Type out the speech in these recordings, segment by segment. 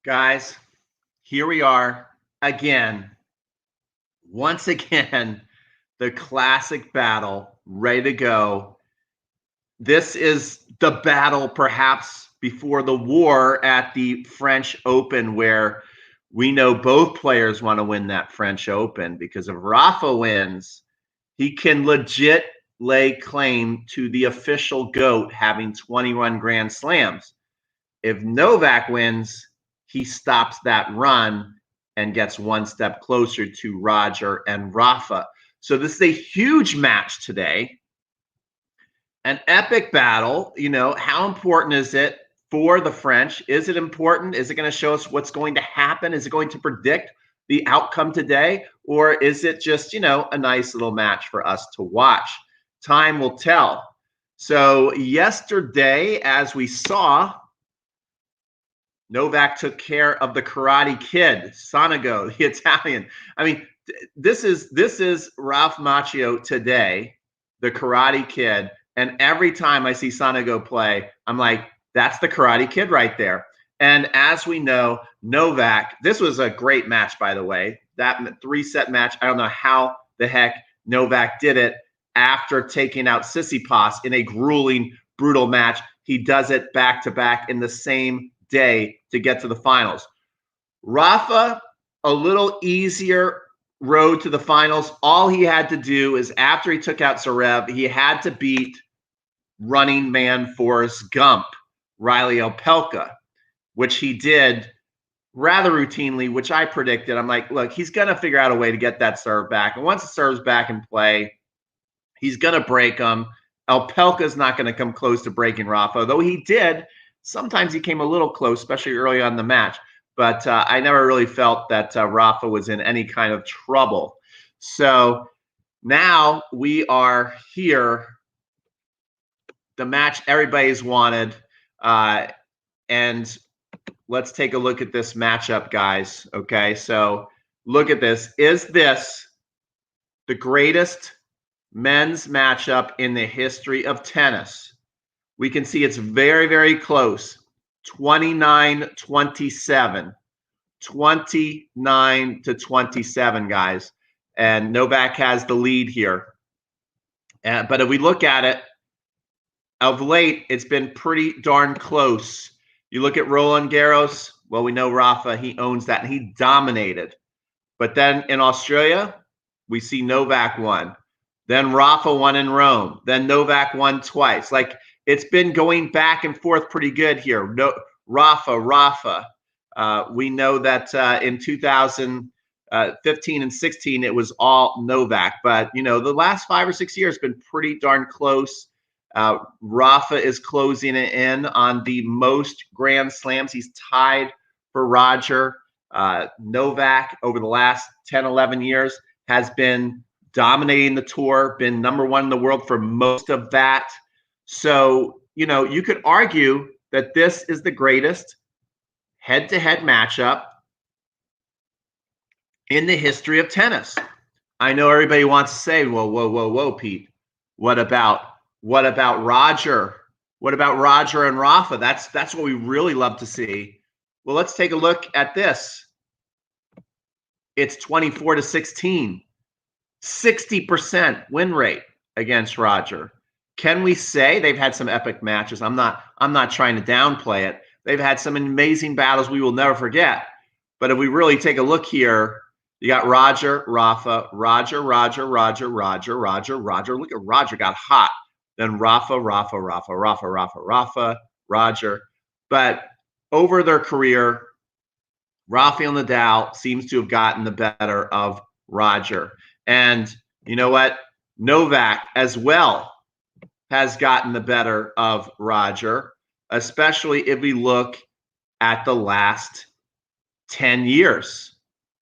Guys, here we are again. Once again, the classic battle ready to go. This is the battle perhaps before the war at the French Open, where we know both players want to win that French Open, because if Rafa wins, he can legit lay claim to the official GOAT having 21 Grand Slams. If Novak wins, he stops that run and gets one step closer to Roger and Rafa. So this is a huge match today, an epic battle. How important is it for the French? Is it important? Is it going to show us what's going to happen? Is it going to predict the outcome today? Or is it just, a nice little match for us to watch? Time will tell. So yesterday, as we saw, Novak took care of the Karate Kid, Sonego, the Italian. I mean, this is Ralph Macchio today, the Karate Kid. And every time I see Sonego play, I'm like, that's the Karate Kid right there. And as we know, Novak, this was a great match, by the way. That 3-set match, I don't know how the heck Novak did it after taking out Tsitsipas in a grueling, brutal match. He does it back-to-back in the same day to get to the finals. Rafa, a little easier road to the finals. All he had to do is, after he took out Zverev, he had to beat running man Forrest Gump, Riley Opelka, which he did rather routinely, which I predicted. I'm like, look, he's going to figure out a way to get that serve back. And once the serve's back in play, he's going to break him. Opelka's not going to come close to breaking Rafa, though he did. Sometimes he came a little close, especially early on in the match. But I never really felt that Rafa was in any kind of trouble. So now we are here, the match everybody's wanted. And let's take a look at this matchup, guys. Okay, so look at this. Is this the greatest men's matchup in the history of tennis? We can see it's very, very close. 29-27. 29-27, guys. And Novak has the lead here. But if we look at it, of late, it's been pretty darn close. You look at Roland Garros, well, we know Rafa, he owns that, and he dominated. But then in Australia, we see Novak won. Then Rafa won in Rome. Then Novak won twice. Like, it's been going back and forth pretty good here. Rafa. We know that in 2015 and 16, it was all Novak. But, the last 5 or 6 years have been pretty darn close. Rafa is closing it in on the most Grand Slams. He's tied for Roger. Novak, over the last 10, 11 years, has been dominating the tour, been #1 in the world for most of that. So, you could argue that this is the greatest head-to-head matchup in the history of tennis. I know everybody wants to say, well, whoa, Pete. What about Roger? What about Roger and Rafa? That's what we really love to see. Well, let's take a look at this. It's 24-16. 60% win rate against Roger. Can we say they've had some epic matches? I'm not trying to downplay it. They've had some amazing battles we will never forget. But if we really take a look here, you got Roger, Rafa, Roger. Look at Roger got hot. Then Rafa, Roger. But over their career, Rafael Nadal seems to have gotten the better of Roger. And you know what? Novak as well has gotten the better of Roger, especially if we look at the last 10 years.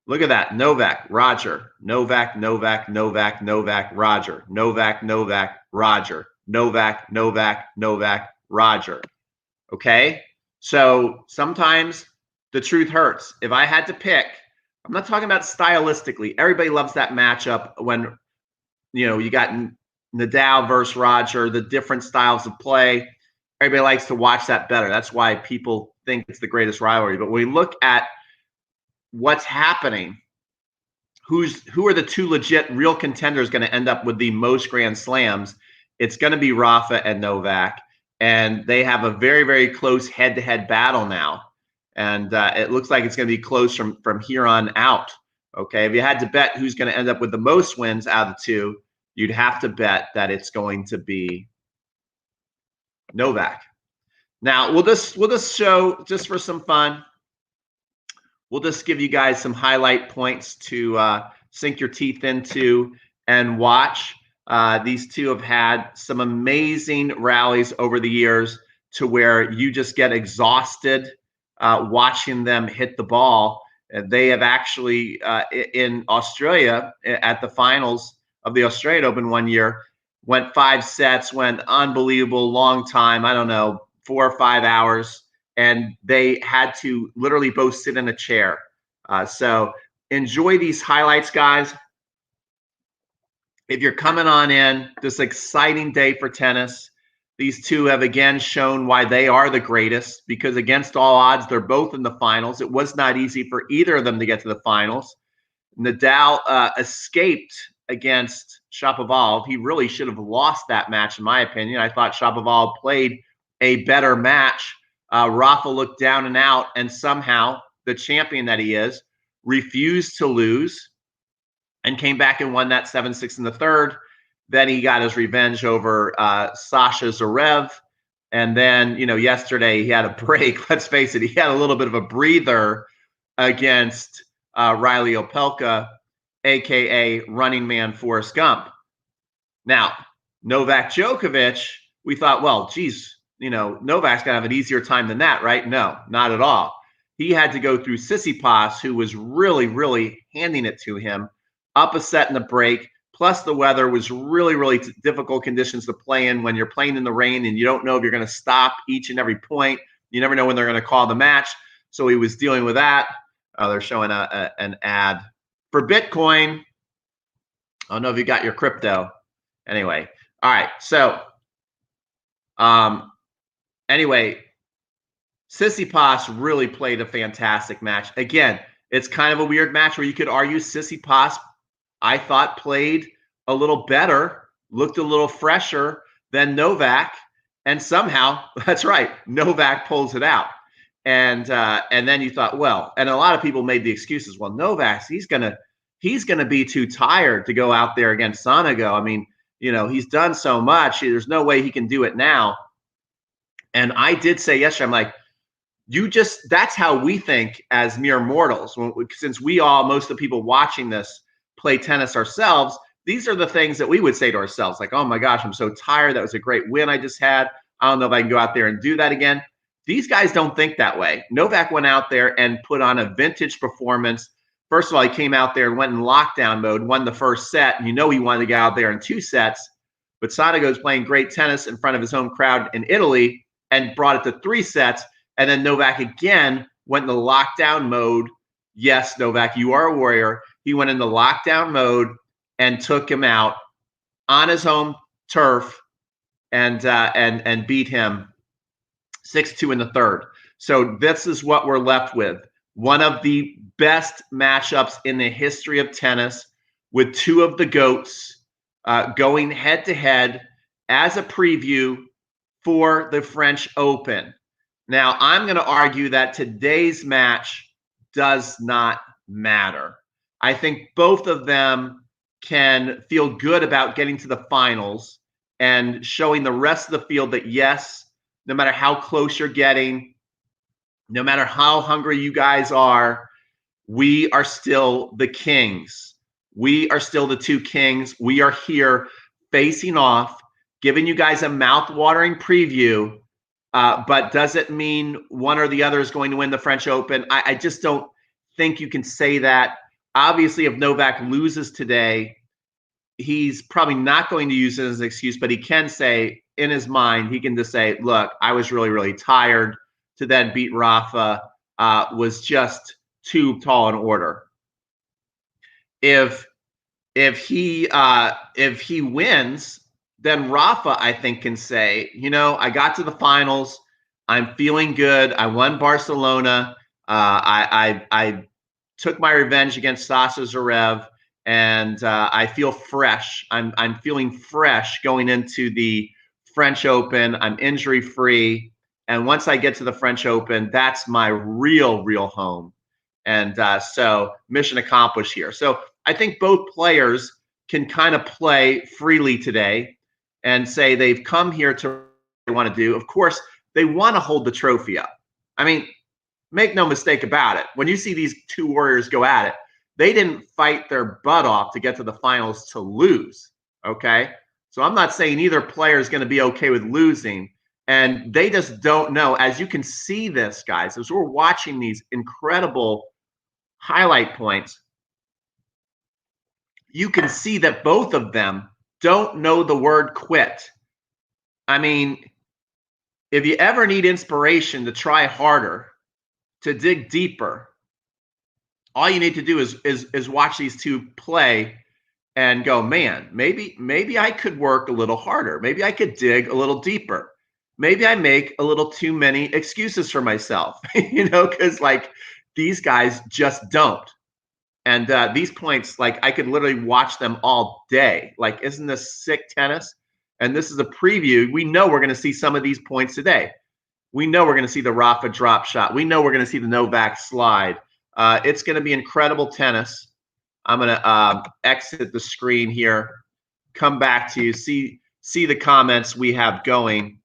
Look at that. Novak, Roger. Novak, Roger. Novak, Roger. Novak, Roger. Okay? So sometimes the truth hurts. If I had to pick, I'm not talking about stylistically. Everybody loves that matchup when, you got Nadal versus Roger, the different styles of play. Everybody likes to watch that better. That's why people think it's the greatest rivalry. But when we look at what's happening, who are the two legit real contenders going to end up with the most Grand Slams? It's going to be Rafa and Novak, and they have a very, very close head-to-head battle now, and it looks like it's going to be close from here on out. Okay, if you had to bet who's going to end up with the most wins out of the two, you'd have to bet that it's going to be Novak. Now we'll just show, just for some fun, we'll just give you guys some highlight points to sink your teeth into and watch. These two have had some amazing rallies over the years to where you just get exhausted watching them hit the ball. They have actually, in Australia, at the finals of the Australian Open one year, went 5 sets, went unbelievable long time, I don't know, 4 or 5 hours, and they had to literally both sit in a chair. So enjoy these highlights, guys. If you're coming on in, this exciting day for tennis. These two have again shown why they are the greatest, because against all odds, they're both in the finals. It was not easy for either of them to get to the finals. Nadal escaped against Shapovalov. He really should have lost that match, in my opinion. I thought Shapovalov played a better match. Rafa looked down and out, and somehow the champion that he is refused to lose and came back and won that 7-6 in the third. Then he got his revenge over Sasha Zverev. And then, yesterday he had a break. Let's face it, he had a little bit of a breather against Riley Opelka, a.k.a. running man Forrest Gump. Now, Novak Djokovic, we thought, well, geez, Novak's going to have an easier time than that, right? No, not at all. He had to go through Tsitsipas, who was really, really handing it to him, up a set in the break. Plus, the weather was really, really difficult conditions to play in when you're playing in the rain and you don't know if you're going to stop each and every point. You never know when they're going to call the match. So he was dealing with that. They're showing an ad for Bitcoin. I don't know if you got your crypto. Anyway, all right. So, anyway, Tsitsipas really played a fantastic match. Again, it's kind of a weird match where you could argue Tsitsipas, I thought, played a little better, looked a little fresher than Novak, and somehow, that's right, Novak pulls it out. And then you thought, well, and a lot of people made the excuses, well, Novak, he's gonna be too tired to go out there against Sonego. I mean, he's done so much. There's no way he can do it now. And I did say yesterday, I'm like, that's how we think as mere mortals. Since most of the people watching this play tennis ourselves, these are the things that we would say to ourselves, like, oh my gosh, I'm so tired. That was a great win I just had. I don't know if I can go out there and do that again. These guys don't think that way. Novak went out there and put on a vintage performance. First of all, he came out there and went in lockdown mode, won the first set, and he wanted to get out there in 2 sets. But Sonego's playing great tennis in front of his home crowd in Italy and brought it to 3 sets. And then Novak again went into lockdown mode. Yes, Novak, you are a warrior. He went into lockdown mode and took him out on his home turf and beat him 6-2 in the third. So this is what we're left with. One of the best matchups in the history of tennis, with 2 of the GOATs going head-to-head as a preview for the French Open. Now, I'm going to argue that today's match does not matter. I think both of them can feel good about getting to the finals and showing the rest of the field that, yes, no matter how close you're getting, no matter how hungry you guys are, we are still the kings. We are still the 2 kings. We are here facing off, giving you guys a mouth-watering preview. But does it mean one or the other is going to win the French Open? I just don't think you can say that. Obviously, if Novak loses today, he's probably not going to use it as an excuse, but he can say in his mind, he can just say, look, I was really, really tired. To then beat Rafa was just too tall an order. If he wins, then Rafa, I think, can say, I got to the finals. I'm feeling good. I won Barcelona. I took my revenge against Sasha Zverev, and I feel fresh. I'm feeling fresh going into the French Open. I'm injury free, and once I get to the French Open, that's my real home. And so mission accomplished here. So I think both players can kind of play freely today and say they've come here to want to do. Of course, they want to hold the trophy up. I mean, make no mistake about it. When you see these two warriors go at it, they didn't fight their butt off to get to the finals to lose. Okay. So I'm not saying either player is going to be okay with losing. And they just don't know. As you can see this, guys, as we're watching these incredible highlight points, you can see that both of them don't know the word quit. I mean, if you ever need inspiration to try harder, to dig deeper, all you need to do is watch these two play and go, man, maybe I could work a little harder. Maybe I could dig a little deeper. Maybe I make a little too many excuses for myself, because like these guys just don't. And these points, like I could literally watch them all day. Like, isn't this sick tennis? And this is a preview. We know we're going to see some of these points today. We know we're going to see the Rafa drop shot. We know we're going to see the Novak slide. It's going to be incredible tennis. I'm going to exit the screen here, come back to you, see the comments we have going.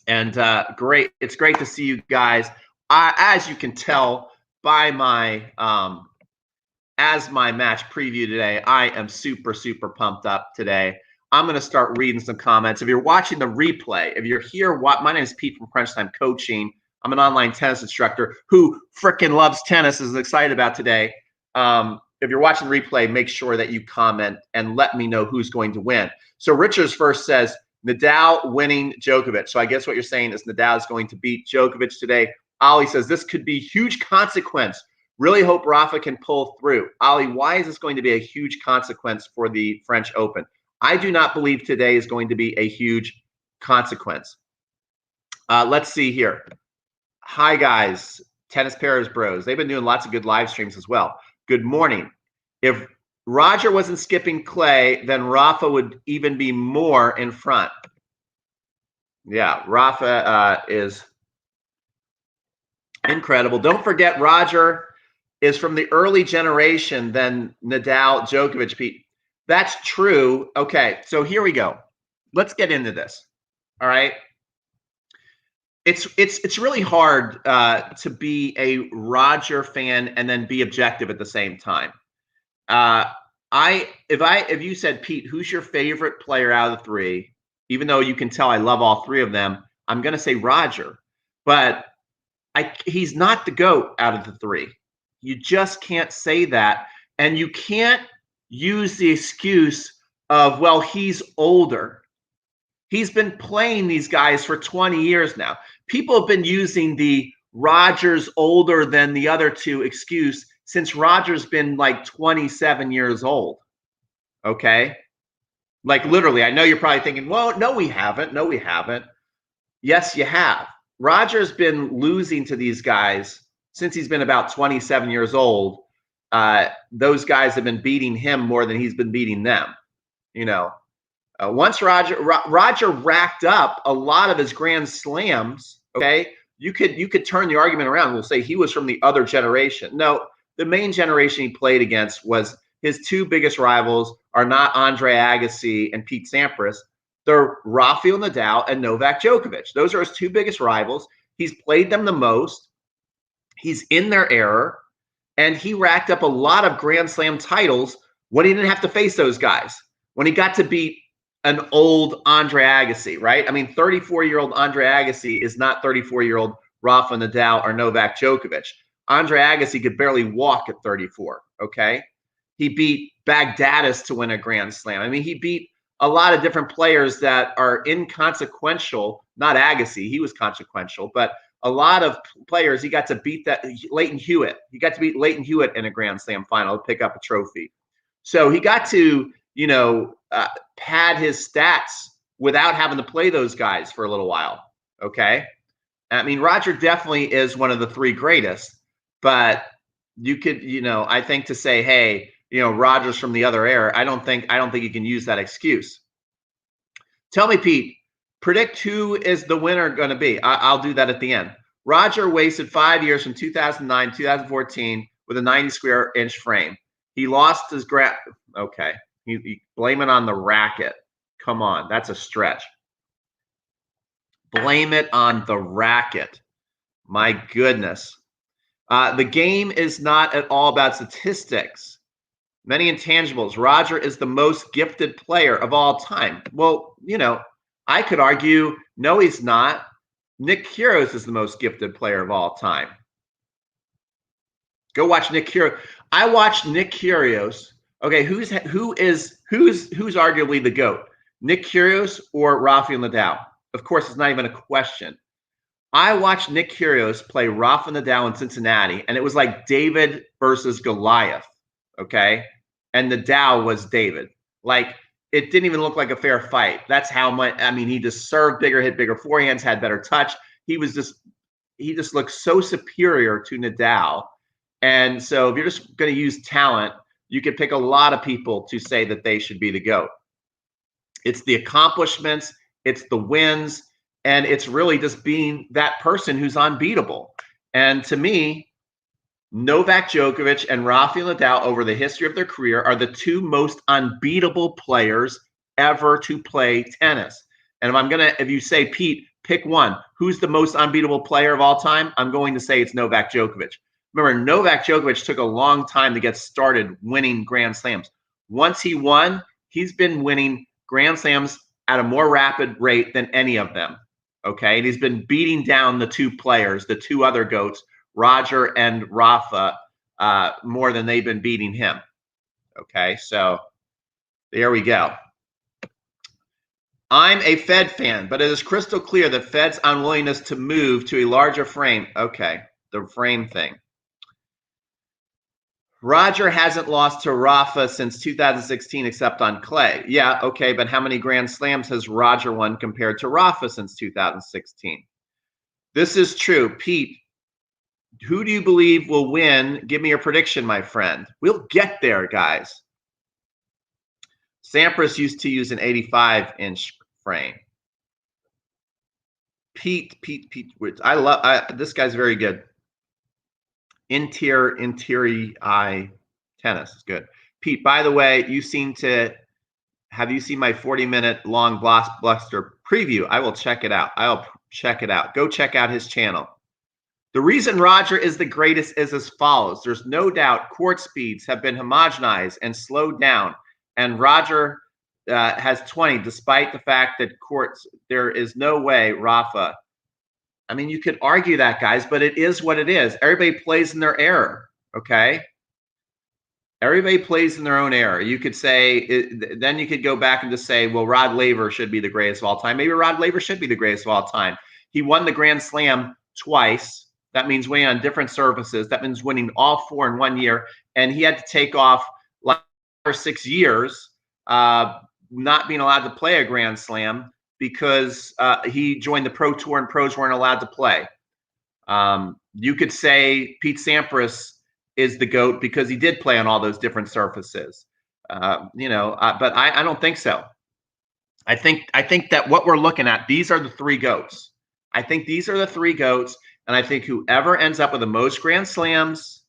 And great. It's great to see you guys. As you can tell by my as my match preview today, I am super pumped up today. I'm going to start reading some comments. If you're watching the replay, if you're here, my name is Pete from Crunch Time Coaching. I'm an online tennis instructor who freaking loves tennis, is excited about today. If you're watching the replay, make sure that you comment and let me know who's going to win. So Richards first says, Nadal winning Djokovic. So I guess what you're saying is Nadal is going to beat Djokovic today. Ali says, this could be huge consequence. Really hope Rafa can pull through. Ali, why is this going to be a huge consequence for the French Open? I do not believe today is going to be a huge consequence. Let's see here. Hi, guys. Tennis Pairs Bros. They've been doing lots of good live streams as well. Good morning. If Roger wasn't skipping clay, then Rafa would even be more in front. Yeah, Rafa is incredible. Don't forget, Roger is from the early generation than Nadal, Djokovic, Pete. That's true. Okay, so here we go. Let's get into this. All right. It's really hard to be a Roger fan and then be objective at the same time. If you said, Pete, who's your favorite player out of the three, even though you can tell I love all three of them, I'm going to say Roger. But he's not the GOAT out of the three. You just can't say that. And you can't use the excuse of, well, he's older. He's been playing these guys for 20 years now. People have been using the Roger's older than the other two excuse since Roger's been like 27 years old. Okay? Like literally, I know you're probably thinking, well, no, we haven't. No, we haven't. Yes, you have. Roger's been losing to these guys since he's been about 27 years old. Those guys have been beating him more than he's been beating them. Once Roger racked up a lot of his Grand Slams, okay, you could turn the argument around. We'll say he was from the other generation. No, the main generation he played against was his two biggest rivals are not Andre Agassi and Pete Sampras. They're Rafael Nadal and Novak Djokovic. Those are his two biggest rivals. He's played them the most. He's in their era, and he racked up a lot of Grand Slam titles when he didn't have to face those guys. When he got to beat an old Andre Agassi, right? I mean, 34-year-old Andre Agassi is not 34-year-old Rafa Nadal or Novak Djokovic. Andre Agassi could barely walk at 34, okay? He beat Baghdadis to win a Grand Slam. I mean, he beat a lot of different players that are inconsequential. Not Agassi, he was consequential, but a lot of players, he got to beat that Leighton Hewitt. He got to beat Leighton Hewitt in a Grand Slam final to pick up a trophy. So he got to, pad his stats without having to play those guys for a little while. Okay. I mean, Roger definitely is one of the three greatest, but you could, I think to say, hey, Roger's from the other era, I don't think you can use that excuse. Tell me, Pete, predict who is the winner going to be. I'll do that at the end. Roger wasted 5 years from 2009, 2014 with a 90 square inch frame. He lost his Okay. He blame it on the racket. Come on. That's a stretch. Blame it on the racket. My goodness. The game is not at all about statistics. Many intangibles. Roger is the most gifted player of all time. Well, I could argue, no, he's not. Nick Kyrgios is the most gifted player of all time. Go watch Nick Kyrgios. I watched Nick Kyrgios. Okay, who's arguably the GOAT? Nick Kyrgios or Rafael Nadal? Of course, it's not even a question. I watched Nick Kyrgios play Rafa Nadal in Cincinnati, and it was like David versus Goliath, okay? And Nadal was David. Like, it didn't even look like a fair fight. That's how much, he just served bigger, hit bigger forehands, had better touch. He just looked so superior to Nadal. And so if you're just going to use talent, you could pick a lot of people to say that they should be the GOAT. It's the accomplishments, it's the wins, and it's really just being that person who's unbeatable. And to me, Novak Djokovic and Rafael Nadal over the history of their career are the two most unbeatable players ever to play tennis. And if you say, Pete, pick one, who's the most unbeatable player of all time? I'm going to say it's Novak Djokovic. Remember, Novak Djokovic took a long time to get started winning Grand Slams. Once he won, he's been winning Grand Slams at a more rapid rate than any of them. Okay, and he's been beating down the two players, the two other GOATs, Roger and Rafa, more than they've been beating him. Okay, so there we go. I'm a Fed fan, but it is crystal clear that Fed's unwillingness to move to a larger frame. Okay, the frame thing. Roger hasn't lost to Rafa since 2016 except on clay. Yeah, okay, but how many Grand Slams has Roger won compared to Rafa since 2016? This is true. Pete, who do you believe will win? Give me your prediction, my friend. We'll get there, guys. Sampras used to use an 85-inch frame. Pete, this guy's very good. Interior eye tennis is good. Pete, by the way, have you seen my 40-minute long blockbuster preview? I will check it out. Go check out his channel. The reason Roger is the greatest is as follows. There's no doubt court speeds have been homogenized and slowed down, and Roger has 20, despite the fact that there is no way Rafa. You could argue that, guys, but it is what it is. Everybody plays in their era, okay? Everybody plays in their own era. You could say, then you could go back and just say, well, Rod Laver should be the greatest of all time. Maybe Rod Laver should be the greatest of all time. He won the Grand Slam twice. That means winning on different surfaces. That means winning all four in 1 year. And he had to take off like 5 or 6 years, not being allowed to play a Grand Slam, because he joined the Pro Tour and pros weren't allowed to play. You could say Pete Sampras is the GOAT because he did play on all those different surfaces. But I don't think so. I think that what we're looking at, these are the three GOATs. I think these are the three GOATs, and I think whoever ends up with the most Grand Slams,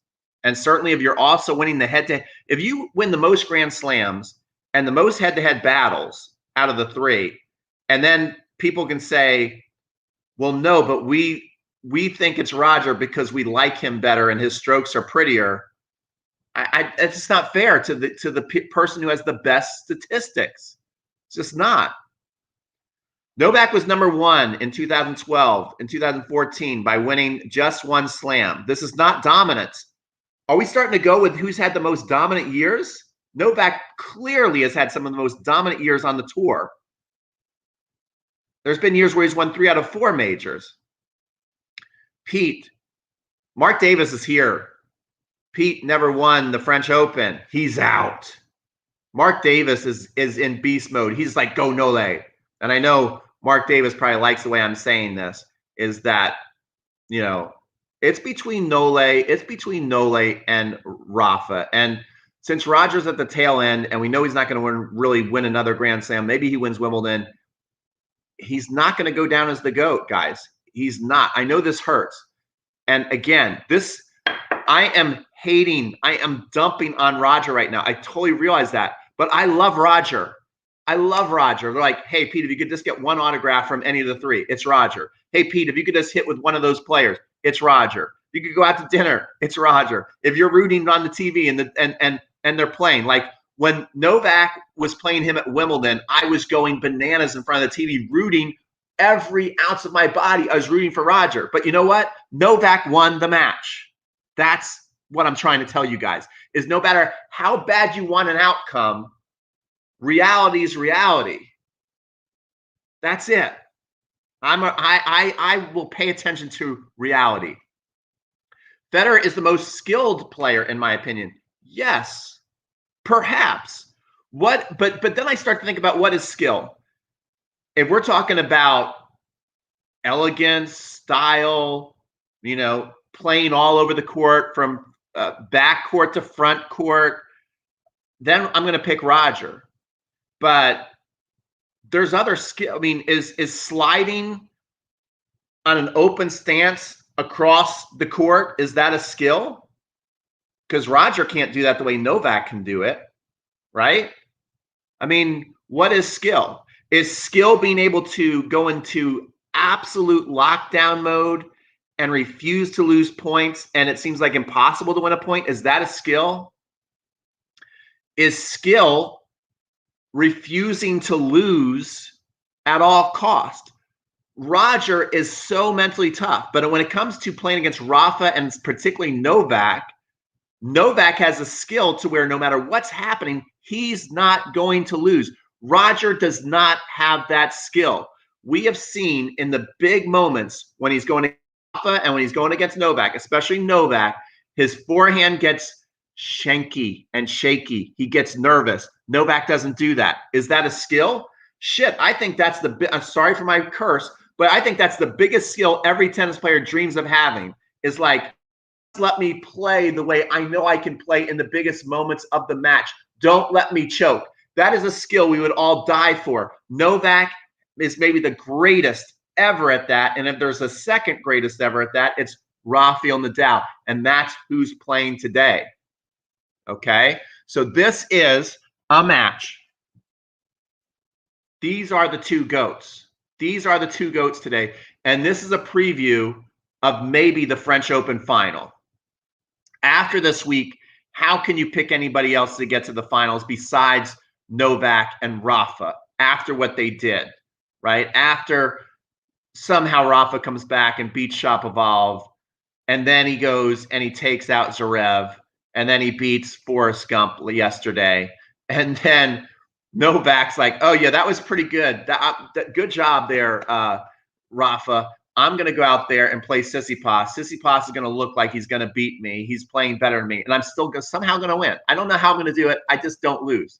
and certainly if you're also winning the head-to-head, if you win the most Grand Slams and the most head-to-head battles out of the three, and then people can say, well, no, but we think it's Roger because we like him better and his strokes are prettier. It's just not fair to the person who has the best statistics. It's just not. Novak was number 1 in 2012 and 2014 by winning just 1 slam. This is not dominance. Are we starting to go with who's had the most dominant years? Novak clearly has had some of the most dominant years on the tour. There's been years where he's won 3 out of 4 majors. Pete, Mark Davis is here. Pete never won the French Open. He's out. Mark Davis is in beast mode. He's like, go Nole. And I know Mark Davis probably likes the way I'm saying this, is that you know, it's between Nole and Rafa. And since Roger's at the tail end and we know he's not going to really win another Grand Slam, maybe he wins Wimbledon. He's not going to go down as the GOAT, guys. He's not. I know this hurts. And again, I am dumping on Roger right now. I totally realize that. But I love Roger. They're like, hey, Pete, if you could just get one autograph from any of the three, it's Roger. Hey, Pete, if you could just hit with one of those players, it's Roger. You could go out to dinner, it's Roger. If you're rooting on the TV and they're playing, like when Novak was playing him at Wimbledon, I was going bananas in front of the TV, rooting every ounce of my body. I was rooting for Roger. But you know what? Novak won the match. That's what I'm trying to tell you guys, is no matter how bad you want an outcome, reality is reality. That's it. I will pay attention to reality. Federer is the most skilled player, in my opinion. Yes, perhaps. But then I start to think about what is skill. If we're talking about elegance, style, playing all over the court from back court to front court, then I'm going to pick Roger. But there's other skill. I mean, is sliding on an open stance across the court, is that a skill? Because Roger can't do that the way Novak can do it, right? I mean, what is skill? Is skill being able to go into absolute lockdown mode and refuse to lose points, and it seems like impossible to win a point? Is that a skill? Is skill refusing to lose at all cost? Roger is so mentally tough, but when it comes to playing against Rafa and particularly Novak has a skill to where no matter what's happening, he's not going to lose. Roger does not have that skill. We have seen in the big moments when he's going against Rafa and when he's going against Novak, especially Novak, his forehand gets shanky and shaky. He gets nervous. Novak doesn't do that. Is that a skill? Shit, I think that's I'm sorry for my curse, but I think that's the biggest skill every tennis player dreams of having, is like, let me play the way I know I can play in the biggest moments of the match. Don't let me choke. That is a skill we would all die for. Novak is maybe the greatest ever at that. And if there's a second greatest ever at that, it's Rafael Nadal. And that's who's playing today. Okay? So this is a match. These are the two GOATs. These are the two GOATs today. And this is a preview of maybe the French Open final. After this week, how can you pick anybody else to get to the finals besides Novak and Rafa after what they did, right? After somehow Rafa comes back and beats Shapovalov, and then he goes and he takes out Zverev, and then he beats Forrest Gump yesterday, and then Novak's like, oh yeah, that was pretty good. Good job there, Rafa. I'm going to go out there and play Tsitsipas. Tsitsipas is going to look like he's going to beat me. He's playing better than me, and I'm still somehow going to win. I don't know how I'm going to do it. I just don't lose.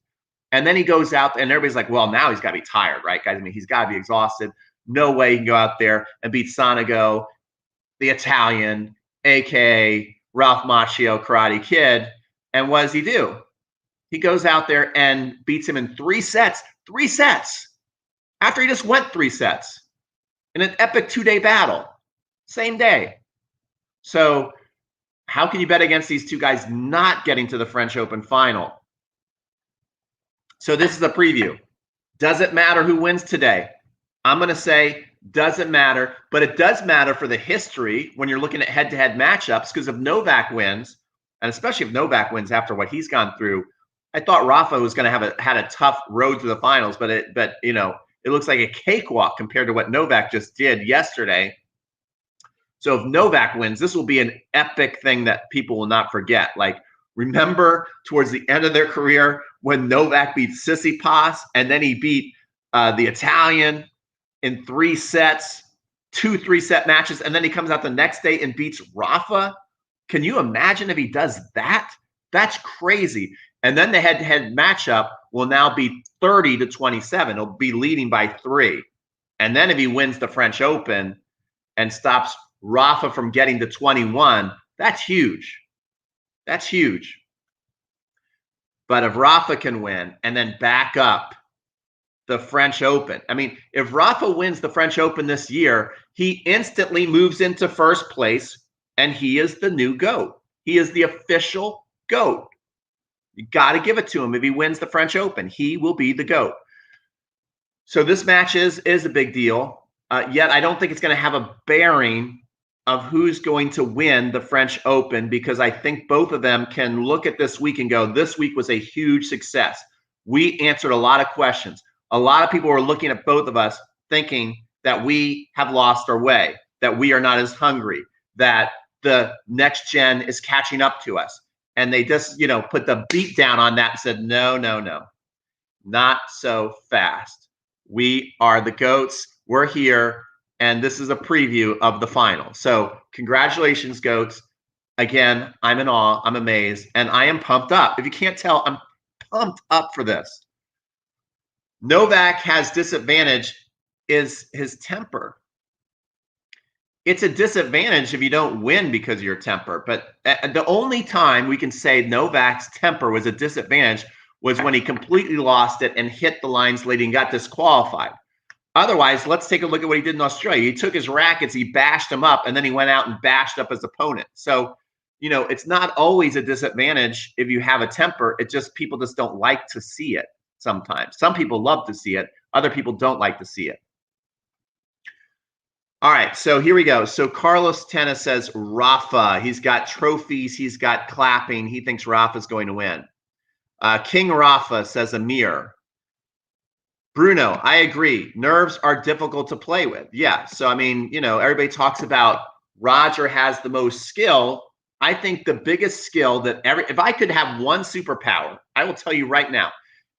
And then he goes out, and everybody's like, well, now he's got to be tired, right, guys? I mean, he's got to be exhausted. No way he can go out there and beat Sonego, the Italian, a.k.a. Ralph Macchio, Karate Kid. And what does he do? He goes out there and beats him in 3 sets. 3 sets. After he just went 3 sets. In an epic 2-day battle. Same day. So how can you bet against these two guys not getting to the French Open final? So this is a preview. Does it matter who wins today? I'm going to say doesn't matter, but it does matter for the history when you're looking at head-to-head matchups, because if Novak wins, and especially if Novak wins after what he's gone through, I thought Rafa was going to had a tough road to the finals, but it looks like a cakewalk compared to what Novak just did yesterday. So if Novak wins, this will be an epic thing that people will not forget. Like, remember towards the end of their career when Novak beat Tsitsipas and then he beat the Italian in 3 sets, 2 3-set matches, and then he comes out the next day and beats Rafa? Can you imagine if he does that? That's crazy. And then the head-to-head matchup will now be 30-27. He'll be leading by 3. And then if he wins the French Open and stops Rafa from getting to 21, that's huge. That's huge. But if Rafa can win and then back up the French Open, I mean, if Rafa wins the French Open this year, he instantly moves into first place and he is the new GOAT. He is the official GOAT. You got to give it to him. If he wins the French Open, he will be the GOAT. So this match is a big deal. Yet I don't think it's going to have a bearing of who's going to win the French Open, because I think both of them can look at this week and go, this week was a huge success. We answered a lot of questions. A lot of people were looking at both of us thinking that we have lost our way, that we are not as hungry, that the next gen is catching up to us. And they just, put the beat down on that and said, no, not so fast. We are the GOATs. We're here. And this is a preview of the final. So congratulations, GOATs. Again, I'm in awe. I'm amazed. And I am pumped up. If you can't tell, I'm pumped up for this. Novak has disadvantage is his temper. It's a disadvantage if you don't win because of your temper. But the only time we can say Novak's temper was a disadvantage was when he completely lost it and hit the lines late and got disqualified. Otherwise, let's take a look at what he did in Australia. He took his rackets, he bashed them up, and then he went out and bashed up his opponent. So, it's not always a disadvantage if you have a temper. It just, people just don't like to see it sometimes. Some people love to see it. Other people don't like to see it. All right, so here we go. So Carlos Tennis says Rafa. He's got trophies. He's got clapping. He thinks Rafa's going to win. King Rafa says Amir. Bruno, I agree. Nerves are difficult to play with. Yeah. So, I mean, everybody talks about Roger has the most skill. I think the biggest skill that if I could have one superpower, I will tell you right now,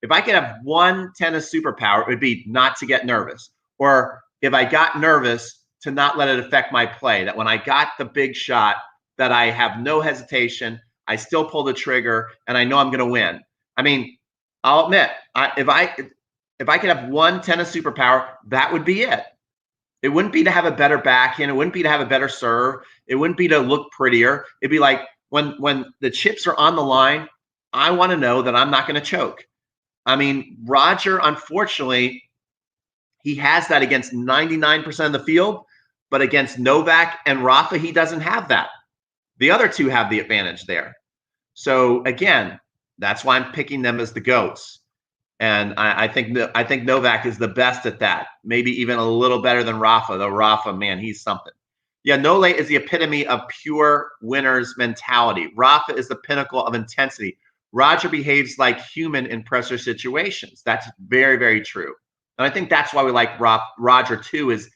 if I could have one tennis superpower, it would be not to get nervous. Or if I got nervous, to not let it affect my play. That when I got the big shot, that I have no hesitation, I still pull the trigger, and I know I'm going to win. I mean, I'll admit, if I could have one tennis superpower, that would be it. It wouldn't be to have a better backhand. It wouldn't be to have a better serve. It wouldn't be to look prettier. It'd be like when the chips are on the line, I want to know that I'm not going to choke. I mean, Roger, unfortunately, he has that against 99% of the field, but against Novak and Rafa, he doesn't have that. The other two have the advantage there. So again, that's why I'm picking them as the GOATs. And I think Novak is the best at that. Maybe even a little better than Rafa. Though Rafa, man, he's something. Yeah, Nole is the epitome of pure winner's mentality. Rafa is the pinnacle of intensity. Roger behaves like human in pressure situations. That's very, very true. And I think that's why we like Roger too, is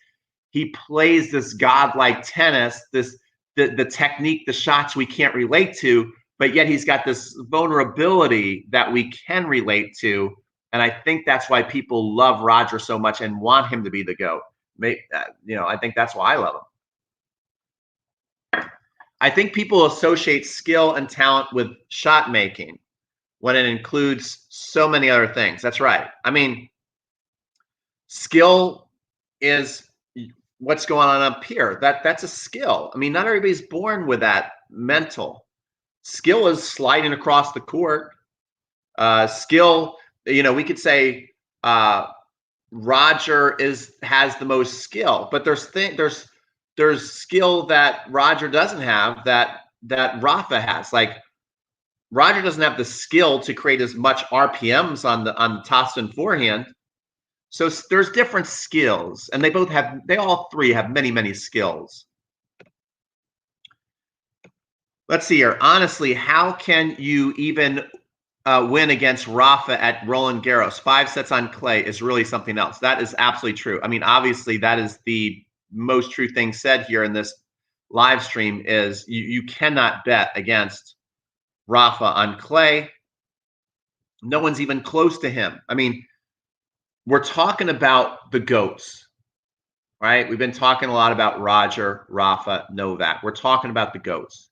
he plays this godlike tennis, the technique, the shots we can't relate to, but yet he's got this vulnerability that we can relate to. And I think that's why people love Roger so much and want him to be the GOAT. I think that's why I love him. I think people associate skill and talent with shot making when it includes so many other things. That's right. I mean, skill is what's going on up here. That's a skill. I mean, not everybody's born with that mental. Skill is sliding across the court. Skill, we could say Roger has the most skill, but there's skill that Roger doesn't have that Rafa has. Like, Roger doesn't have the skill to create as much RPMs on the toss and forehand. So there's different skills, and they all three have many, many skills. Let's see here. Honestly, how can you even win against Rafa at Roland Garros? 5 sets on clay is really something else. That is absolutely true. I mean, obviously, that is the most true thing said here in this live stream is you cannot bet against Rafa on clay. No one's even close to him. I mean, we're talking about the GOATs, right? We've been talking a lot about Roger, Rafa, Novak. We're talking about the GOATs.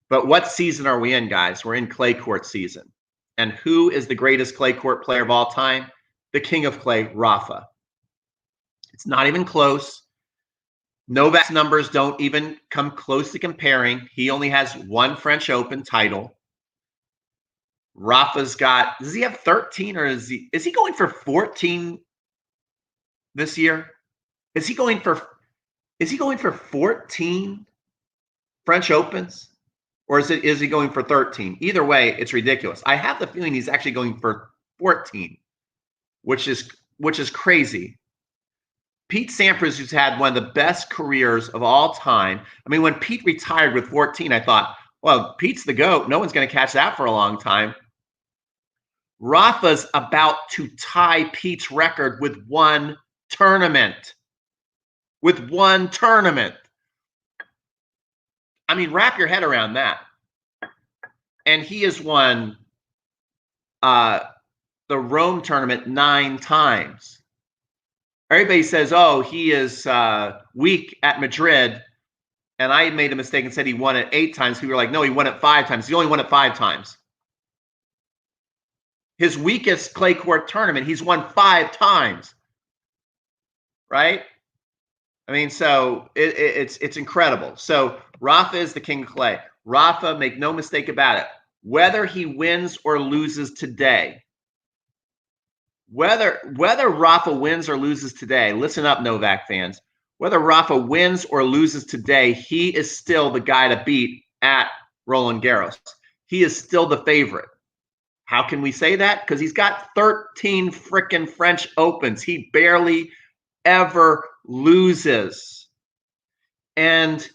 But what season are we in, guys? We're in clay court season. And who is the greatest clay court player of all time? The king of clay, Rafa. It's not even close. Novak's numbers don't even come close to comparing. He only has one French Open title. Rafa's got, does he have 13 or is he going for 14 this year? Is he going for 14 French Opens? Or is he going for 13? Either way, it's ridiculous. I have the feeling he's actually going for 14, which is crazy. Pete Sampras, who's had one of the best careers of all time. I mean, when Pete retired with 14, I thought, well, Pete's the GOAT. No one's going to catch that for a long time. Rafa's about to tie Pete's record with one tournament. With one tournament. I mean, wrap your head around that. And he has won the Rome tournament 9 times. Everybody says, oh, he is weak at Madrid. And I made a mistake and said he won it 8 times. People were like, no, he won it 5 times. He only won it 5 times. His weakest clay court tournament, he's won 5 times. Right? I mean, so it's incredible. So Rafa is the king of clay. Rafa, make no mistake about it. Whether he wins or loses today, whether Rafa wins or loses today, listen up, Novak fans. Whether Rafa wins or loses today, he is still the guy to beat at Roland Garros. He is still the favorite. How can we say that? Because he's got 13 freaking French Opens. He barely ever loses. And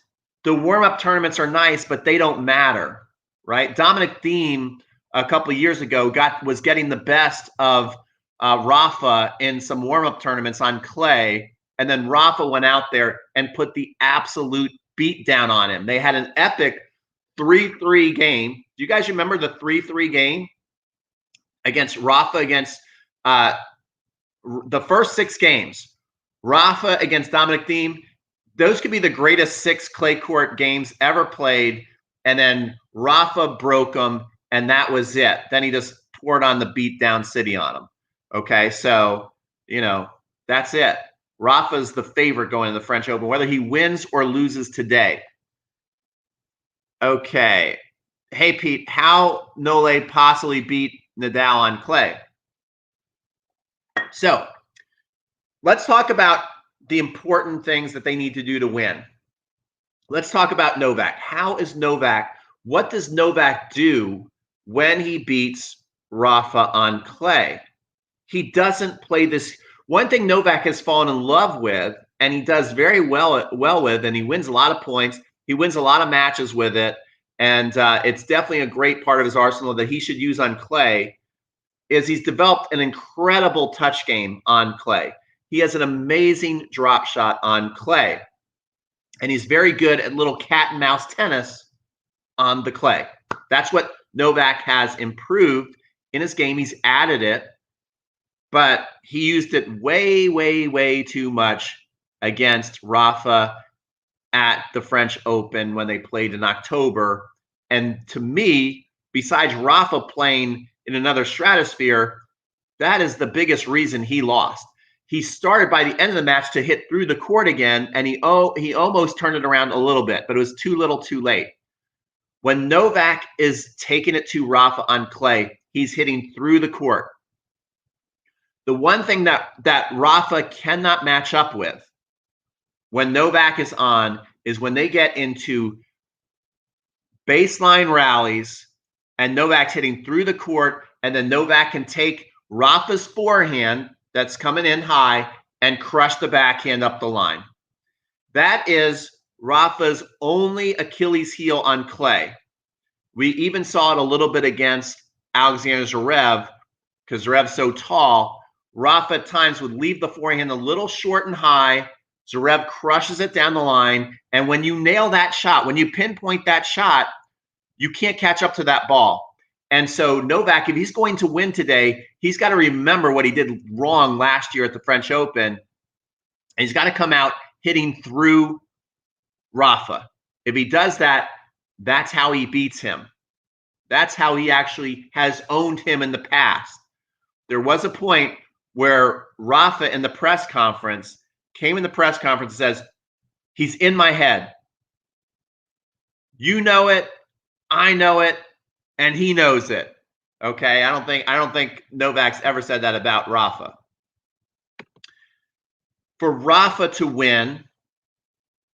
the warm-up tournaments are nice, but they don't matter, right? Dominic Thiem a couple of years ago was getting the best of Rafa in some warm-up tournaments on clay, and then Rafa went out there and put the absolute beat down on him. They had an epic 3-3 game. Do you guys remember the 3-3 game against Rafa against the first 6 games? Rafa against Dominic Thiem. Those could be the greatest 6 clay court games ever played. And then Rafa broke them, and that was it. Then he just poured on the beatdown city on him. Okay, so, you know, that's it. Rafa's the favorite going to the French Open, whether he wins or loses today. Okay. Hey, Pete, how Nole possibly beat Nadal on clay? So let's talk about the important things that they need to do to win. Let's talk about Novak. What does Novak do when he beats Rafa on clay? He doesn't play this. One thing Novak has fallen in love with, and he does very well with, and he wins a lot of points. He wins a lot of matches with it, and it's definitely a great part of his arsenal that he should use on clay, is he's developed an incredible touch game on clay. He has an amazing drop shot on clay, and he's very good at little cat and mouse tennis on the clay. That's what Novak has improved in his game. He's added it, but he used it way, way, way too much against Rafa at the French Open when they played in October. And to me, besides Rafa playing in another stratosphere, that is the biggest reason he lost. He started by the end of the match to hit through the court again, and he almost turned it around a little bit, but it was too little too late. When Novak is taking it to Rafa on clay, he's hitting through the court. The one thing that Rafa cannot match up with when Novak is on is when they get into baseline rallies and Novak's hitting through the court, and then Novak can take Rafa's forehand that's coming in high and crush the backhand up the line. That is Rafa's only Achilles heel on clay. We even saw it a little bit against Alexander Zverev, because Zverev's so tall. Rafa at times would leave the forehand a little short and high. Zverev crushes it down the line. And when you nail that shot, when you pinpoint that shot, you can't catch up to that ball. And so Novak, if he's going to win today, he's got to remember what he did wrong last year at the French Open. And he's got to come out hitting through Rafa. If he does that, that's how he beats him. That's how he actually has owned him in the past. There was a point where Rafa in the press conference came in the press conference and says, He's in my head. You know it, I know it, and he knows it. Okay, I don't think Novak's ever said that about Rafa. For Rafa to win,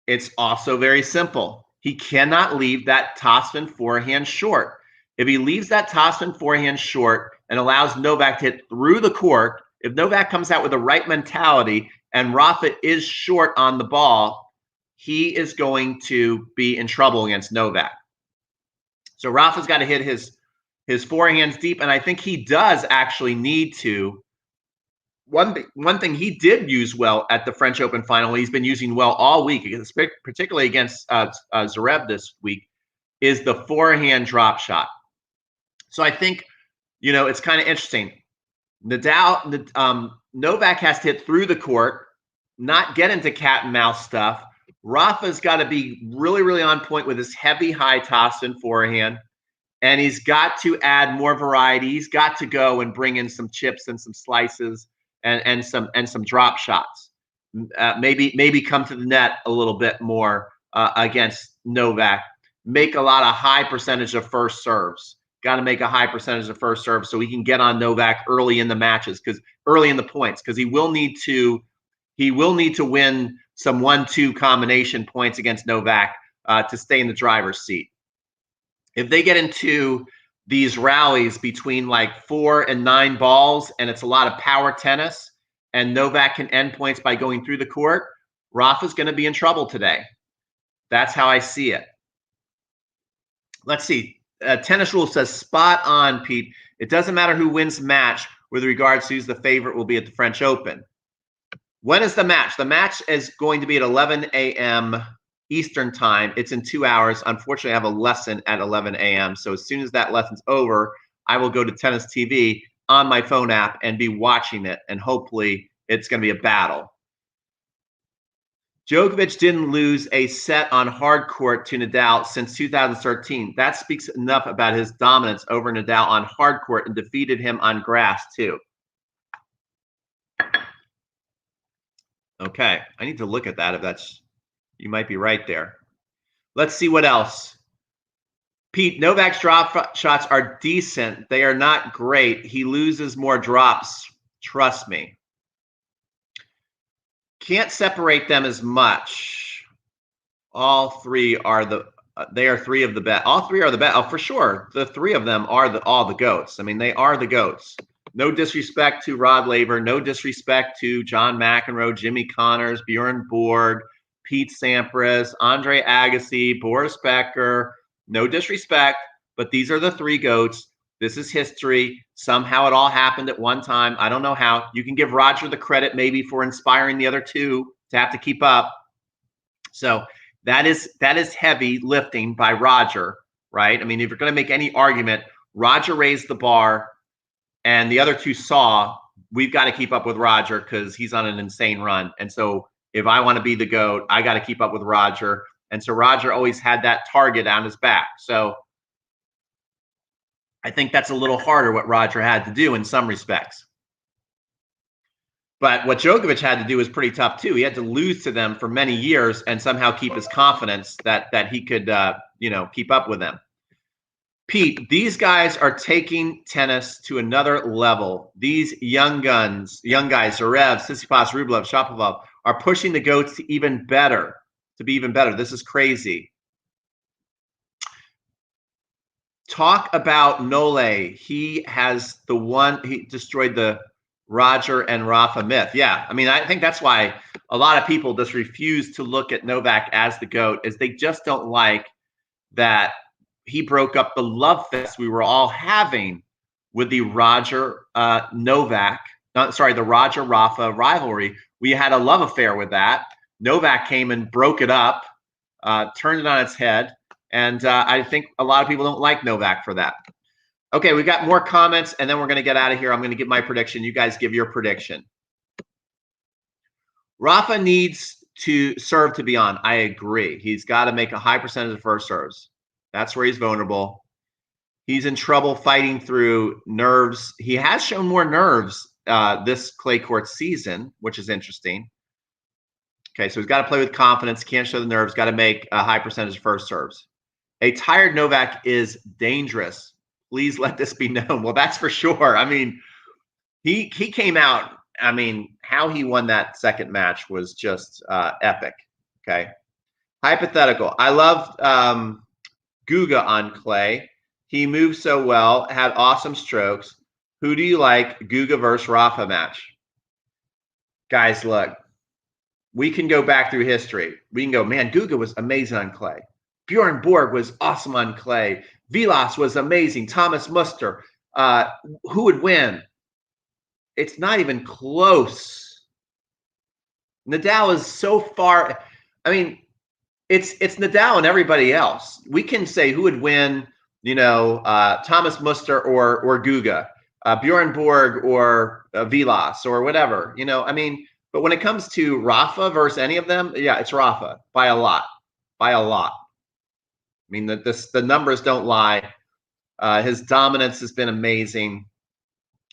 it's also very simple. He cannot leave that topspin forehand short. If he leaves that topspin forehand short and allows Novak to hit through the court, if Novak comes out with the right mentality and Rafa is short on the ball, he is going to be in trouble against Novak. So Rafa's got to hit his forehands deep, and I think he does actually need to. One thing he did use well at the French Open final, he's been using well all week, particularly against Zverev this week, is the forehand drop shot. So I think, it's kind of interesting. Novak has to hit through the court, not get into cat and mouse stuff. Rafa's got to be really, really on point with his heavy high topspin forehand, and he's got to add more variety. He's got to go and bring in some chips and some slices and some drop shots. Maybe come to the net a little bit more against Novak. Make a lot of high percentage of first serves. Got to make a high percentage of first serves so he can get on Novak early in the matches, early in the points, because he will need to win some 1-2 combination points against Novak to stay in the driver's seat. If they get into these rallies between like 4 and 9 balls and it's a lot of power tennis and Novak can end points by going through the court, Rafa's going to be in trouble today. That's how I see it. Let's see. Tennis Rule says spot on, Pete. It doesn't matter who wins the match with regards to who's the favorite will be at the French Open. When is the match? The match is going to be at 11 a.m. Eastern time. It's in 2 hours. Unfortunately, I have a lesson at 11 a.m. So as soon as that lesson's over, I will go to Tennis TV on my phone app and be watching it. And hopefully it's going to be a battle. Djokovic didn't lose a set on hard court to Nadal since 2013. That speaks enough about his dominance over Nadal on hard court and defeated him on grass too. Okay, I need to look at that if that's, you might be right there. Let's see what else. Pete, Novak's drop shots are decent. They are not great. He loses more drops. Trust me. Can't separate them as much. All three are they are three of the best. All three are the best. Oh, for sure. The three of them are all the GOATs. I mean, they are the GOATs. No disrespect to Rod Laver. No disrespect to John McEnroe, Jimmy Connors, Bjorn Borg, Pete Sampras, Andre Agassi, Boris Becker. No disrespect, but these are the three GOATs. This is history. Somehow it all happened at one time. I don't know how. You can give Roger the credit maybe for inspiring the other two to have to keep up. So that is heavy lifting by Roger, right? I mean, if you're going to make any argument, Roger raised the bar and the other two saw, we've got to keep up with Roger because he's on an insane run. And so if I want to be the GOAT, I got to keep up with Roger. And so Roger always had that target on his back. So I think that's a little harder what Roger had to do in some respects. But what Djokovic had to do was pretty tough too. He had to lose to them for many years and somehow keep his confidence that he could, keep up with them. Pete, these guys are taking tennis to another level. These young guys, Zverev, Tsitsipas, Rublev, Shapovalov, are pushing the GOATs to be even better. This is crazy. Talk about Nole. He destroyed the Roger and Rafa myth. Yeah, I mean, I think that's why a lot of people just refuse to look at Novak as the GOAT, is they just don't like that he broke up the love fest we were all having with the Roger Roger Rafa rivalry. We had a love affair with that. Novak came and broke it up, turned it on its head, and I think a lot of people don't like Novak for that. Okay, we got more comments, and then we're going to get out of here. I'm going to give my prediction. You guys give your prediction. Rafa needs to serve to be on. I agree. He's got to make a high percentage of first serves. That's where he's vulnerable. He's in trouble fighting through nerves. He has shown more nerves this clay court season, which is interesting. Okay, so he's got to play with confidence, can't show the nerves, got to make a high percentage of first serves. A tired Novak is dangerous. Please let this be known. Well, that's for sure. I mean, he came out. I mean, how he won that second match was just epic. Okay. Hypothetical. I loved Guga on clay. He moved so well, had awesome strokes. Who do you like, Guga versus Rafa match? Guys, look, we can go back through history. We can go, man, Guga was amazing on clay. Bjorn Borg was awesome on clay. Vilas was amazing. Thomas Muster. Who would win? It's not even close. Nadal is so far. I mean, it's Nadal and everybody else. We can say who would win, Thomas Muster or Guga, Bjorn Borg or Vilas or whatever. I mean, but when it comes to Rafa versus any of them, yeah, it's Rafa by a lot, by a lot. I mean, the numbers don't lie. His dominance has been amazing,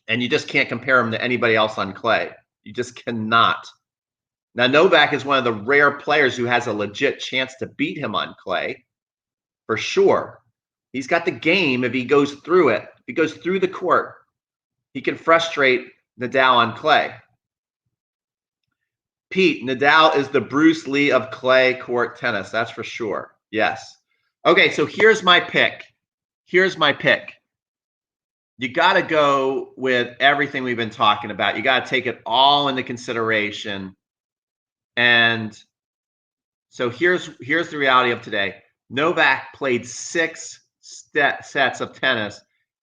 and you just can't compare him to anybody else on clay. You just cannot. Now, Novak is one of the rare players who has a legit chance to beat him on clay, for sure. He's got the game if he goes through it. If he goes through the court, he can frustrate Nadal on clay. Pete, Nadal is the Bruce Lee of clay court tennis. That's for sure. Yes. Okay, so here's my pick. Here's my pick. You got to go with everything we've been talking about. You got to take it all into consideration. And so here's the reality of today. Novak played 6 sets of tennis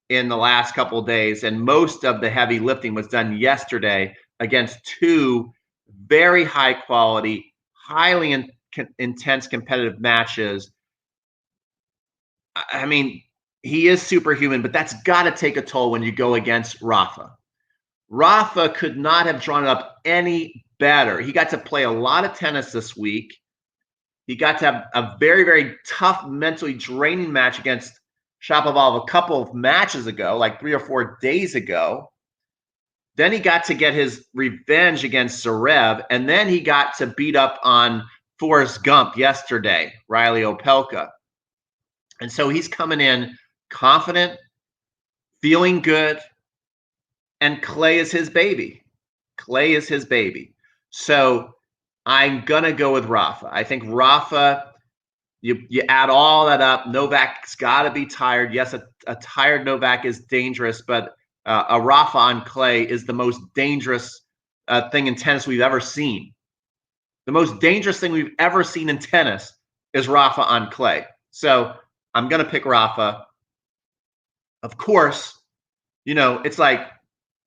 in the last couple of days, and most of the heavy lifting was done yesterday against 2 very high quality, highly intense competitive matches. I mean, he is superhuman, but that's got to take a toll when you go against Rafa. Rafa could not have drawn it up any better. He got to play a lot of tennis this week. He got to have a very, very tough, mentally draining match against Shapovalov a couple of matches ago, like 3 or 4 days ago. Then he got to get his revenge against Zverev, and then he got to beat up on Forrest Gump yesterday, Riley Opelka. And so he's coming in confident, feeling good, and clay is his baby. Clay is his baby. So I'm going to go with Rafa. I think Rafa, you add all that up, Novak's got to be tired. Yes, a tired Novak is dangerous, but a Rafa on clay is the most dangerous thing in tennis we've ever seen. The most dangerous thing we've ever seen in tennis is Rafa on clay. So I'm going to pick Rafa. Of course, it's like,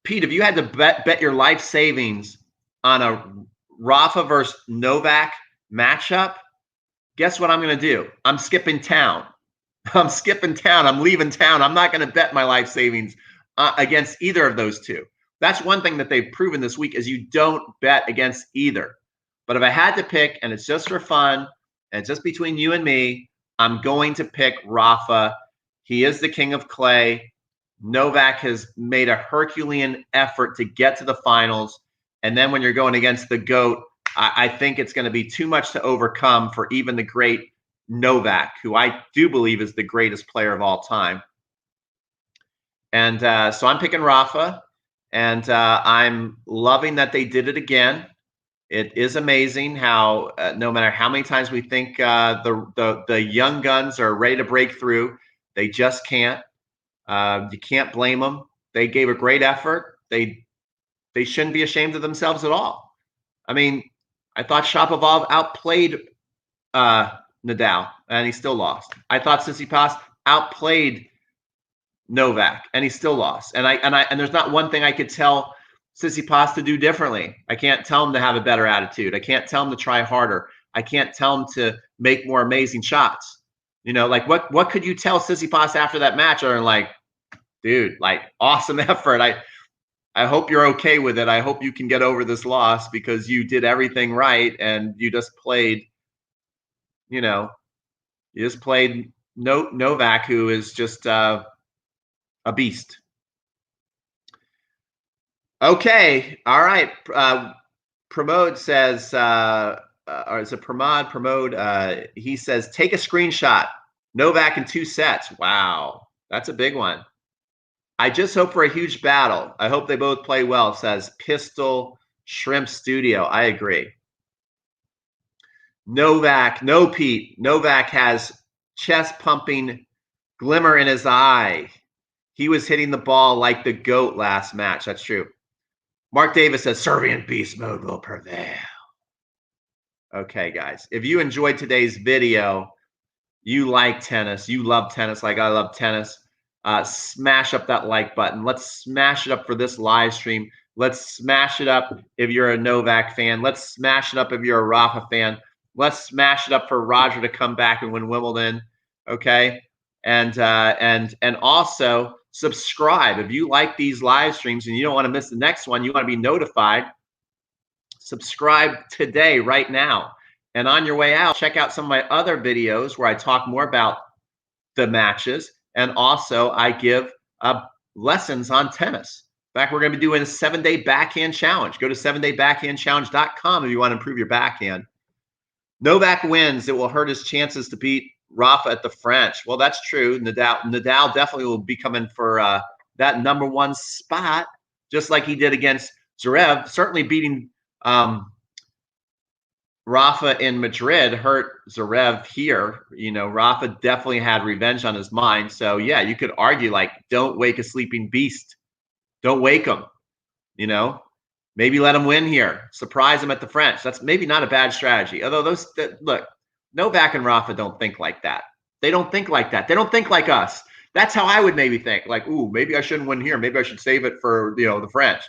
Pete, if you had to bet your life savings on a Rafa versus Novak matchup, guess what I'm going to do? I'm skipping town. I'm skipping town. I'm leaving town. I'm not going to bet my life savings against either of those two. That's one thing that they've proven this week is you don't bet against either. But if I had to pick, and it's just for fun, and it's just between you and me, I'm going to pick Rafa. He is the king of clay. Novak has made a Herculean effort to get to the finals. And then when you're going against the GOAT, I think it's going to be too much to overcome for even the great Novak, who I do believe is the greatest player of all time. And so I'm picking Rafa, and I'm loving that they did it again. It is amazing how no matter how many times we think the young guns are ready to break through, they just can't. You can't blame them. They gave a great effort. They shouldn't be ashamed of themselves at all. I mean, I thought Shapovalov outplayed Nadal, and he still lost. I thought Tsitsipas outplayed Novak, and he still lost. And there's not one thing I could tell Tsitsipas to do differently. I can't tell him to have a better attitude. I can't tell him to try harder. I can't tell him to make more amazing shots. Like what could you tell Tsitsipas after that match? Or like, dude, like awesome effort. I hope you're okay with it. I hope you can get over this loss because you did everything right and you just played, Novak, who is just a beast. Okay. All right. Pramod says, or is it Pramod? He says, take a screenshot. Novak in 2 sets. Wow, that's a big one. I just hope for a huge battle. I hope they both play well, says Pistol Shrimp Studio. I agree. Novak, no Pete. Novak has chest pumping glimmer in his eye. He was hitting the ball like the GOAT last match. That's true. Mark Davis says Serbian beast mode will prevail. Okay, guys. If you enjoyed today's video, you like tennis, you love tennis like I love tennis, smash up that like button. Let's smash it up for this live stream. Let's smash it up if you're a Novak fan. Let's smash it up if you're a Rafa fan. Let's smash it up for Roger to come back and win Wimbledon. Okay, and also subscribe if you like these live streams and you don't want to miss the next one. You want to be notified. Subscribe today, right now. And on your way out, check out some of my other videos where I talk more about the matches. And also I give lessons on tennis. In fact, we're going to be doing a 7-day backhand challenge. Go to 7daybackhandchallenge.com if you want to improve your backhand. Novak wins. It will hurt his chances to beat Rafa at the French. Well, that's true. Nadal definitely will be coming for that #1 spot, just like he did against Zverev. Certainly beating Rafa in Madrid hurt Zverev here. You know, Rafa definitely had revenge on his mind. So, yeah, you could argue, like, don't wake a sleeping beast. Don't wake him, you know. Maybe let him win here. Surprise him at the French. That's maybe not a bad strategy. Although look, Novak and Rafa don't think like that. They don't think like that. They don't think like us. That's how I would maybe think. Like, ooh, maybe I shouldn't win here. Maybe I should save it for, you know, the French.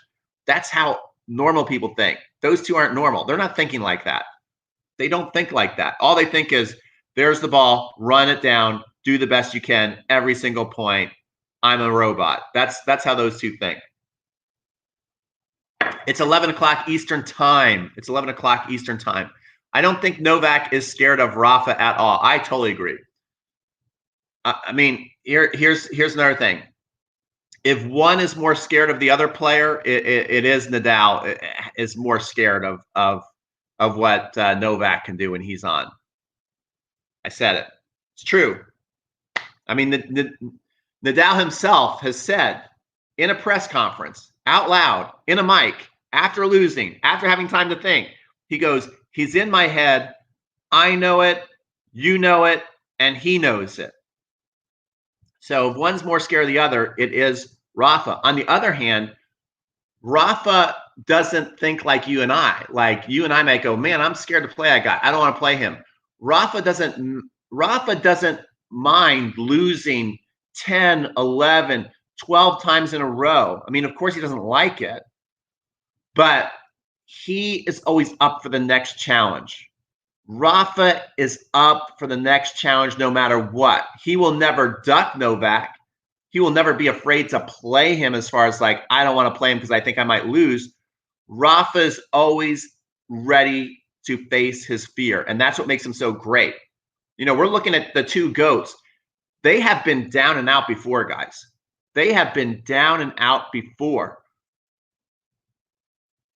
That's how normal people think. Those two aren't normal. They're not thinking like that. They don't think like that. All they think is, there's the ball, run it down, do the best you can, every single point. I'm a robot. That's how those two think. It's 11 o'clock Eastern time. It's 11 o'clock Eastern time. I don't think Novak is scared of Rafa at all. I totally agree. I mean, here's another thing. If one is more scared of the other player, it is Nadal is more scared of what Novak can do when he's on. I said it. It's true. I mean, Nadal himself has said in a press conference, out loud, in a mic, after losing, after having time to think, he goes, he's in my head. I know it, you know it, and he knows it. So if one's more scared of the other, it is Rafa. On the other hand, Rafa doesn't think like you and I. Like, you and I might go, man, I'm scared to play that guy. I don't want to play him. Rafa doesn't mind losing 10, 11, 12 times in a row. I mean, of course he doesn't like it, but he is always up for the next challenge. Rafa is up for the next challenge no matter what. He will never duck Novak. He will never be afraid to play him as far as like, I don't want to play him because I think I might lose. Rafa is always ready to face his fear. And that's what makes him so great. You know, we're looking at the two GOATs. They have been down and out before, guys. They have been down and out before.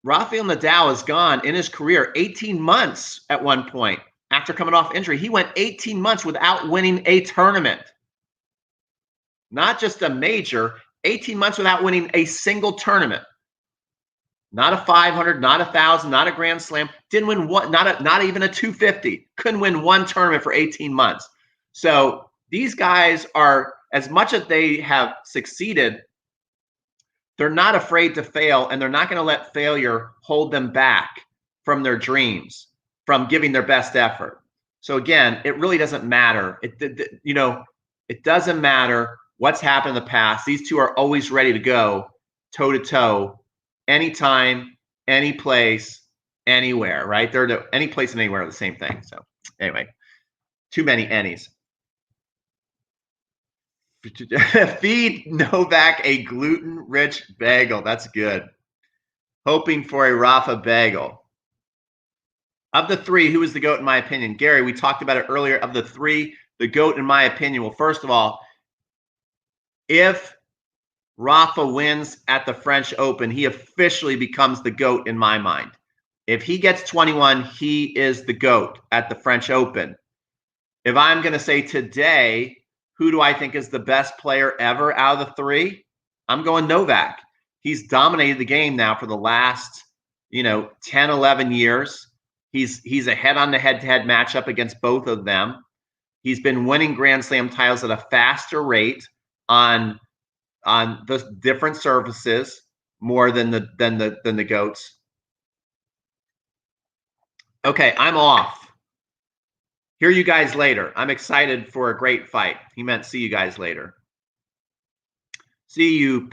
Rafael Nadal has gone in his career 18 months at one point after coming off injury. He went 18 months without winning a tournament. Not just a major, 18 months without winning a single tournament. Not a 500, not a 1,000, not a Grand Slam. Didn't win one, not even a 250. Couldn't win one tournament for 18 months. So these guys are, as much as they have succeeded, they're not afraid to fail, and they're not going to let failure hold them back from their dreams, from giving their best effort. So again, it really doesn't matter. It doesn't matter what's happened in the past. These two are always ready to go toe-to-toe, anytime, any place, anywhere, right? They're any place and anywhere are the same thing. So anyway, too many any's. Feed Novak a gluten-rich bagel. That's good. Hoping for a Rafa bagel. Of the three, who is the GOAT in my opinion? Gary, we talked about it earlier. Of the three, the GOAT in my opinion. Well, first of all, if Rafa wins at the French Open, he officially becomes the GOAT in my mind. If he gets 21, he is the GOAT at the French Open. If I'm going to say today, who do I think is the best player ever out of the three? I'm going Novak. He's dominated the game now for the last, 10, 11 years. He's ahead on the head-to-head matchup against both of them. He's been winning Grand Slam titles at a faster rate on the different surfaces more than the GOATs. Okay, I'm off. Hear you guys later. I'm excited for a great fight. He meant see you guys later. See you,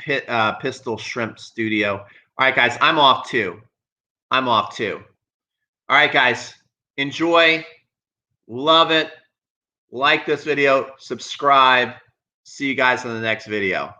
Pistol Shrimp Studio. All right, guys, I'm off too. All right, guys, enjoy. Love it. Like this video. Subscribe. See you guys in the next video.